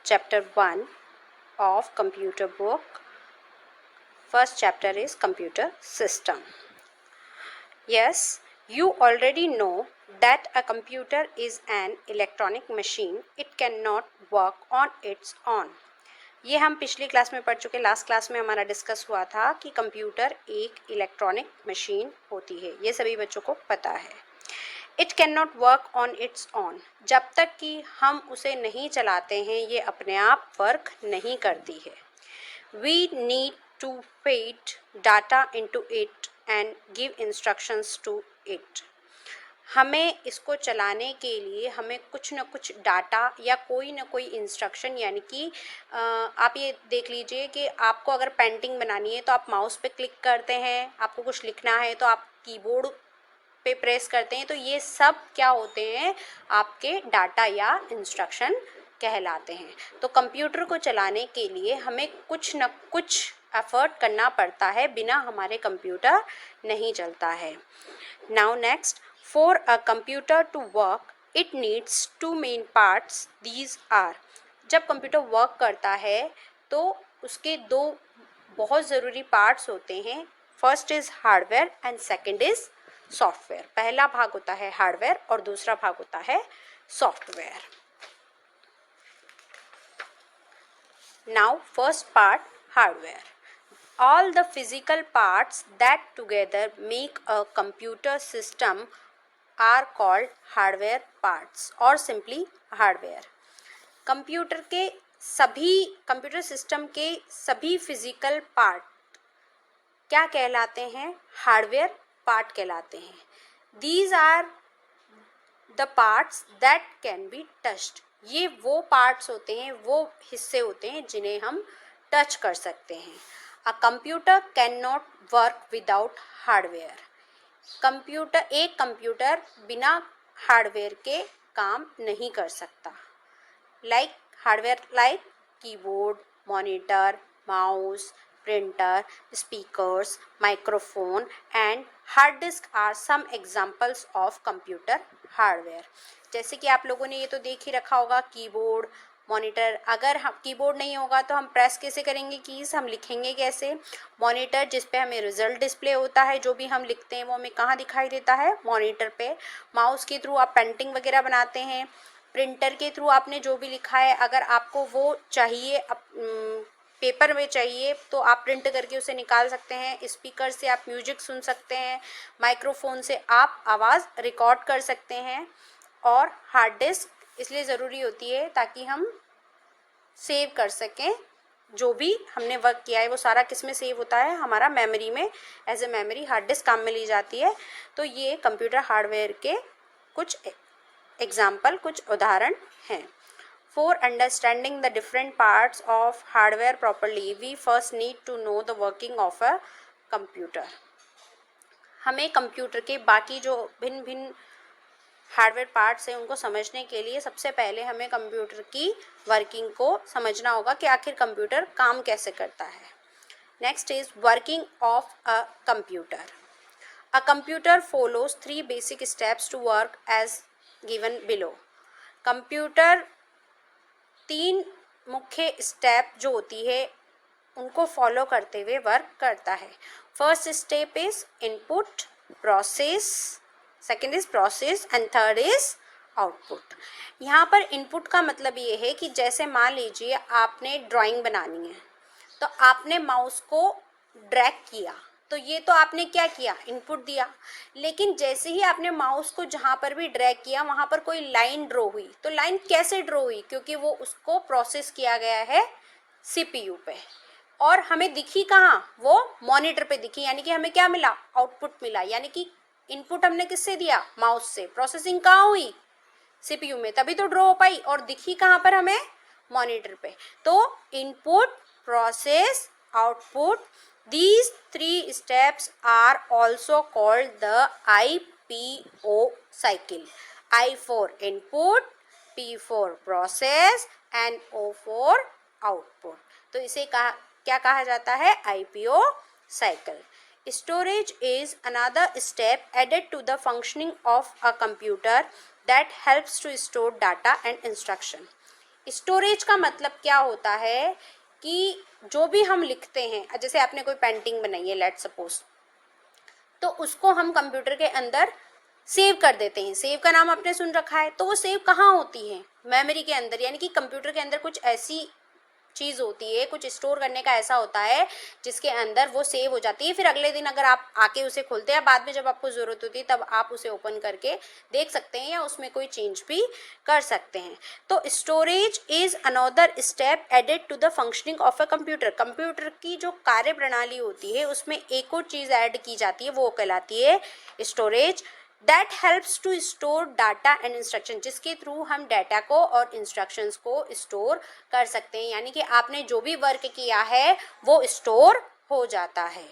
chapter 1 of computer book. First chapter is computer system. Yes, you already know that a computer is an electronic machine. It cannot work on its own. ये हम पिछली class में पढ़ चुके. Last class में हमारा discuss हुआ था कि कंप्यूटर एक इलेक्ट्रॉनिक मशीन होती है. ये सभी बच्चों को पता है. It can not work on it's on. जब तक कि हम उसे नहीं चलाते हैं ये अपने आप वर्क नहीं करती है. We need to feed data into it and give instructions to it. हमें इसको चलाने के लिए हमें कुछ न कुछ डाटा या कोई न कोई इंस्ट्रक्शन, यानी कि आप ये देख लीजिए कि आपको अगर पेंटिंग बनानी है तो आप माउस पे क्लिक करते हैं, आपको कुछ लिखना है तो आप कीबोर्ड पे प्रेस करते हैं. तो ये सब क्या होते हैं, आपके डाटा या इंस्ट्रक्शन कहलाते हैं. तो कंप्यूटर को चलाने के लिए हमें कुछ न कुछ एफर्ट करना पड़ता है, बिना हमारे कंप्यूटर नहीं चलता है. Now next, for a computer to work it needs two main parts. These are, जब कंप्यूटर वर्क करता है तो उसके दो बहुत ज़रूरी पार्ट्स होते हैं. First is hardware and second is software. पहला भाग होता है हार्डवेयर और दूसरा भाग होता है software. Now first part, hardware. All the physical parts that together make a computer system are called hardware parts or simply hardware. Computer system के सभी फिजिकल पार्ट क्या कहलाते हैं, हार्डवेयर पार्ट कहलाते हैं. These are the parts that can be touched. ये वो parts होते हैं, वो हिस्से होते हैं जिन्हें हम टच कर सकते हैं. A computer cannot work without hardware. एक कंप्यूटर बिना हार्डवेयर के काम नहीं कर सकता. Hardware like keyboard, monitor, mouse, printer, speakers, microphone and hard disk are some examples of computer hardware. जैसे कि आप लोगों ने ये तो देख ही रखा होगा, कीबोर्ड, मॉनिटर. अगर हम कीबोर्ड नहीं होगा तो हम प्रेस कैसे करेंगे कीज़, हम लिखेंगे कैसे. मॉनिटर जिस पे हमें रिजल्ट डिस्प्ले होता है, जो भी हम लिखते हैं वो हमें कहाँ दिखाई देता है, मॉनिटर पे. माउस के थ्रू आप पेंटिंग वगैरह बनाते हैं. प्रिंटर के थ्रू आपने जो भी लिखा है, अगर आपको वो चाहिए पेपर में चाहिए तो आप प्रिंट करके उसे निकाल सकते हैं. स्पीकर से आप म्यूजिक सुन सकते हैं. माइक्रोफोन से आप आवाज़ रिकॉर्ड कर सकते हैं. और हार्ड डिस्क इसलिए ज़रूरी होती है ताकि हम सेव कर सकें जो भी हमने वर्क किया है. वो सारा किस में सेव होता है, हमारा मेमोरी में. As a memory hard disk काम में ली जाती है. तो ये कंप्यूटर हार्डवेयर के कुछ एग्जाम्पल, कुछ उदाहरण हैं. For understanding the different parts of hardware properly we first need to know the working of a computer. हमें कंप्यूटर के बाकी जो भिन्न भिन्न हार्डवेयर पार्ट्स हैं उनको समझने के लिए सबसे पहले हमें कंप्यूटर की वर्किंग को समझना होगा कि आखिर कंप्यूटर काम कैसे करता है. Next is working of a computer. A computer follows 3 basic steps to work as given below. Computer 3 मुख्य स्टेप जो होती है उनको फॉलो करते हुए वर्क करता है. First step is input, process, second is process and third is output. यहाँ पर इनपुट का मतलब ये है कि जैसे मान लीजिए आपने ड्राइंग बनानी है तो आपने माउस को ड्रैग किया, तो ये तो आपने क्या किया, इनपुट दिया. लेकिन जैसे ही आपने माउस को जहाँ पर भी ड्रैग किया वहाँ पर कोई लाइन ड्रॉ हुई, तो लाइन कैसे ड्रॉ हुई, क्योंकि वो उसको प्रोसेस किया गया है CPU पे. और हमें दिखी कहाँ, वो मॉनिटर पे दिखी, यानी कि हमें क्या मिला, आउटपुट मिला. यानी कि इनपुट हमने किससे दिया, माउस से. प्रोसेसिंग कहाँ हुई, CPU में, तभी तो ड्रॉ हो पाई. और दिखी कहाँ पर हमें, मॉनिटर पे. तो input, process, output, these 3 steps are also called the IPO cycle. I for input, P for process and O for output. तो इसे क्या कहा जाता है, IPO cycle. Storage is another step added to the functioning of a computer that helps to store data and instruction. Storage का मतलब क्या होता है कि जो भी हम लिखते हैं, जैसे आपने कोई पेंटिंग बनाई है लेट्स सपोज, तो उसको हम कंप्यूटर के अंदर सेव कर देते हैं। सेव का नाम आपने सुन रखा है, तो वो सेव कहाँ होती है? मेमोरी के अंदर, यानी कि कंप्यूटर के अंदर कुछ ऐसी चीज़ होती है, कुछ स्टोर करने का ऐसा होता है जिसके अंदर वो सेव हो जाती है। फिर अगले दिन अगर आप आके उसे खोलते हैं, बाद में जब आपको ज़रूरत होती है तब आप उसे ओपन करके देख सकते हैं या उसमें कोई चेंज भी कर सकते हैं। तो storage is another step added to the functioning of a computer. Computer की जो कार्य प्रणाली होती है उसमें एक और चीज़ ऐड की जाती है, वो कहलाती है storage. That helps to store data and instruction, जिसके थ्रू हम डाटा को और इंस्ट्रक्शंस को स्टोर कर सकते हैं, यानी कि आपने जो भी वर्क किया है वो स्टोर हो जाता है।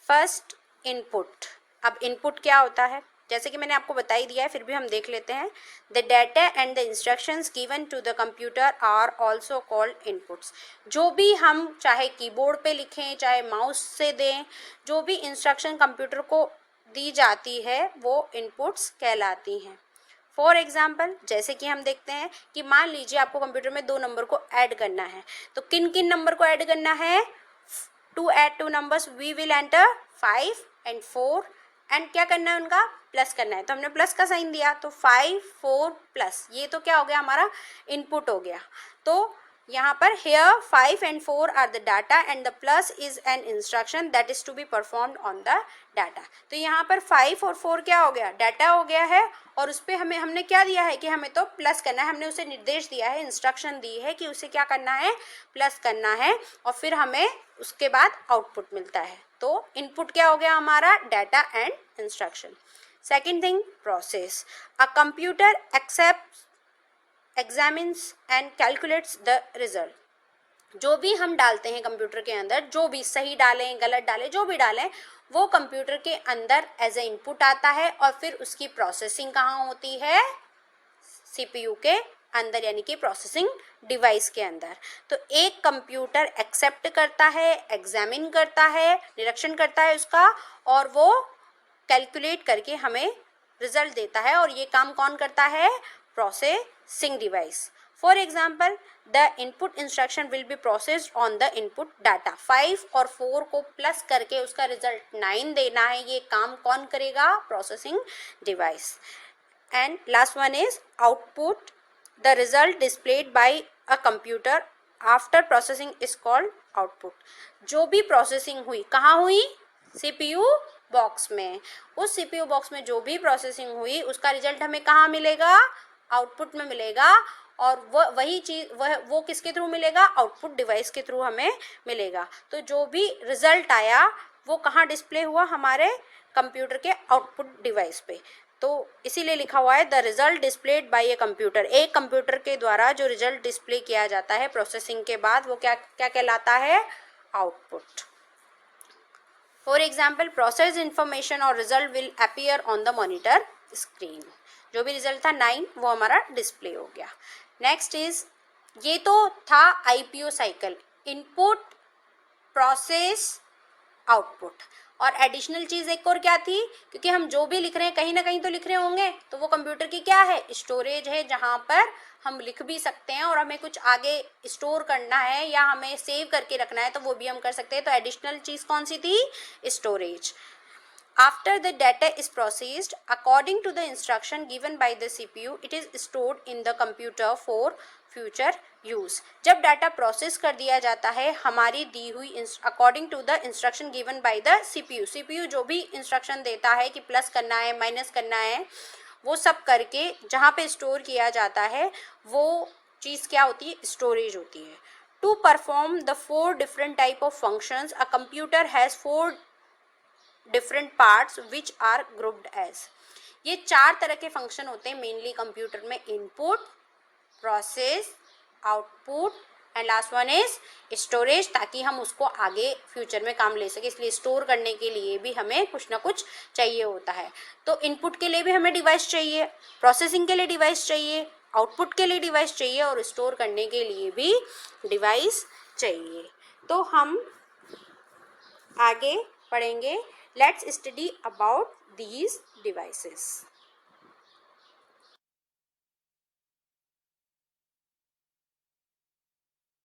First input. अब इनपुट क्या होता है, जैसे कि मैंने आपको बता ही दिया है, फिर भी हम देख लेते हैं। The data and the instructions given to the computer are also called inputs. जो भी हम चाहे कीबोर्ड पे लिखें चाहे माउस से दें, जो भी इंस्ट्रक्शन कंप्यूटर को दी जाती है वो इनपुट्स कहलाती हैं। फॉर एग्जाम्पल, जैसे कि हम देखते हैं कि मान लीजिए आपको कंप्यूटर में 2 नंबर को ऐड करना है, तो किन किन नंबर को ऐड करना है? To add 2 numbers we will enter 5 and 4 and क्या करना है? उनका प्लस करना है, तो हमने प्लस का साइन दिया, तो 5 4 प्लस, ये तो क्या हो गया? हमारा इनपुट हो गया। तो यहाँ पर here 5 and 4 are the data and the plus is an instruction that is to be performed on the data। तो यहाँ पर 5 और 4 क्या हो गया? डाटा हो गया है, और उस पर हमने क्या दिया है कि हमें तो प्लस करना है। हमने उसे निर्देश दिया है, इंस्ट्रक्शन दी है कि उसे क्या करना है? प्लस करना है, और फिर हमें उसके बाद आउटपुट मिलता है। तो इनपुट क्या हो गया हमारा? Data and instruction. Second thing, process. A computer accept examines and calculates the result. जो भी हम डालते हैं कंप्यूटर के अंदर, जो भी सही डालें गलत डालें जो भी डालें, वो कंप्यूटर के अंदर एज ए इनपुट आता है, और फिर उसकी प्रोसेसिंग कहाँ होती है? सीपीयू के अंदर, यानी कि प्रोसेसिंग डिवाइस के अंदर। तो एक कंप्यूटर एक्सेप्ट करता है, एग्जामिन करता है, निरीक्षण करता है उसका, और वो कैलकुलेट करके हमें रिजल्ट देता है, और ये काम कौन करता है? Processing device. For example, the input instruction will be processed on the input data. 5 और 4 को प्लस करके उसका रिजल्ट 9 देना है, ये काम कौन करेगा? Processing device. And last one is output. The result displayed bye a computer after processing is called output. जो भी प्रोसेसिंग हुई, कहाँ हुई? सीपीयू बॉक्स में। उस सीपीयू बॉक्स में जो भी प्रोसेसिंग हुई उसका रिजल्ट हमें कहाँ मिलेगा? आउटपुट में मिलेगा, और वही चीज वो किसके थ्रू मिलेगा? आउटपुट डिवाइस के थ्रू हमें मिलेगा। तो जो भी रिजल्ट आया वो कहाँ डिस्प्ले हुआ? हमारे कंप्यूटर के आउटपुट डिवाइस पे। तो इसीलिए लिखा हुआ है the result displayed bye a computer. एक कंप्यूटर के द्वारा जो रिजल्ट डिस्प्ले किया जाता है प्रोसेसिंग के बाद, वो क्या क्या कहलाता है? Output. For example, process information और result will appear on the monitor screen. जो भी रिजल्ट था 9, वो हमारा डिस्प्ले हो गया। नेक्स्ट इज, ये तो था IPO cycle, input process output. और एडिशनल चीज़ एक और क्या थी, क्योंकि हम जो भी लिख रहे हैं कहीं ना कहीं तो लिख रहे होंगे, तो वो कंप्यूटर की क्या है? स्टोरेज है, जहाँ पर हम लिख भी सकते हैं, और हमें कुछ आगे स्टोर करना है या हमें सेव करके रखना है तो वो भी हम कर सकते हैं। तो एडिशनल चीज़ कौन सी थी? Storage. After the data is processed according to the instruction given by the CPU, it is stored in the computer for future use। जब डाटा प्रोसेस कर दिया जाता है हमारी दी हुई according to the instruction given by the CPU, CPU जो भी इंस्ट्रक्शन देता है कि प्लस करना है माइनस करना है, वो सब करके जहाँ पे स्टोर किया जाता है वो चीज़ क्या होती है? स्टोरेज होती है। To perform the 4 different type of functions, a computer has 4 different parts which are grouped as. ये 4 तरह के फंक्शन होते हैं मेनली कंप्यूटर में: input, process, output and last one is storage, ताकि हम उसको आगे फ्यूचर में काम ले सके। इसलिए स्टोर करने के लिए भी हमें कुछ ना कुछ चाहिए होता है। तो इनपुट के लिए भी हमें डिवाइस चाहिए, प्रोसेसिंग के लिए डिवाइस चाहिए, आउटपुट के लिए डिवाइस चाहिए, और स्टोर करने के लिए भी डिवाइस चाहिए। तो हम आगे पढ़ेंगे। Let's study about these devices.